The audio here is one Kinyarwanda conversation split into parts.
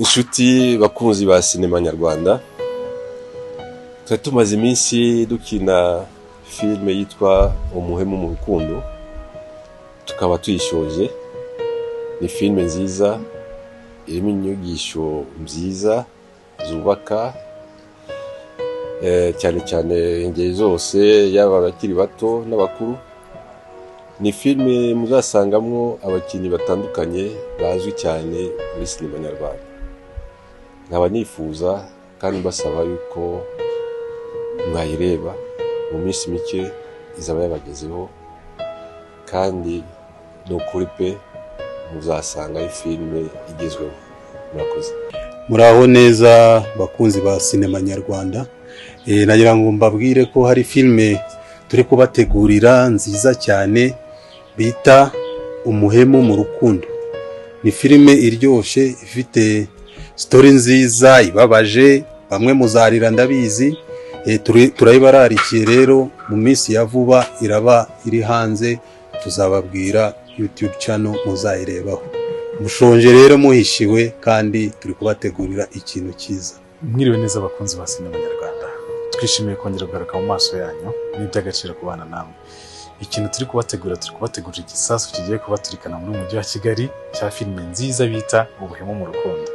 inshuti bakunzi ba sinema nyarwanda, twari tumaze iminsi dukina filime yitwa Umuhemu mu rukundo, tukaba tuyishoje. Ni filime nziza irimo inyigisho nziza zubaka cyane cyane ingeri zose, yaba abakiri bato n'abakuru. Ni filime muzasangamwo abakinnyi batandukanye bazwi cyane muri sinema nyarwanda. Nkaba nifuza kandi mbasaba yuko mwayireba mu minsi mike izaba yabagezeho, kandi ni ukuri pe muzasanga filime igezweho. Murakoze. Muraho neza bakunzi ba sinema nyarwanda. Nagira ngo mbabwire ko hari filime turi kubategurira nziza cyane bita Umuhemu mu rukundo. Ni filime iryoshe ifite story nziza ibabaje, bamwe muzarira ndabizi. Turayibararikiye rero mu minsi ya vuba iraba iri hanze, tuzababwira YouTube channel muzayirebaho. Mushonje rero muhishiwe kandi turi kubategurira ikintu cyiza. Mwiriwe neza abakunzi ba sinema nyarwanda, twishimiye kongera kugaruka mu maso yanyu n'iby'agaciro kubana namwe. Ikintu turi kubategurira igisasu kigiye kubaturikana muri mujyi wa Kigali cya filime nziza bita Ubuhemu mu rukundo.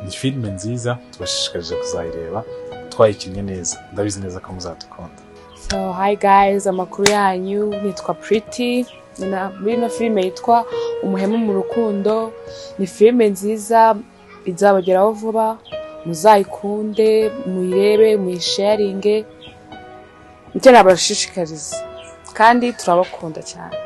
Ni filime nziza tubashishikarije kuzayireba, twayikinnye neza, ndabizi neza ko muzadukunda. So hi guys, amakuru yanyu, nitwa Pretty. Muri ino filime yitwa Umuhemu mu rukundo. Ni filime nziza izabageraho vuba, muzayikunde, muyirebe, muyisharinge. Nicyo nabashishikariza kandi turabakunda cyane.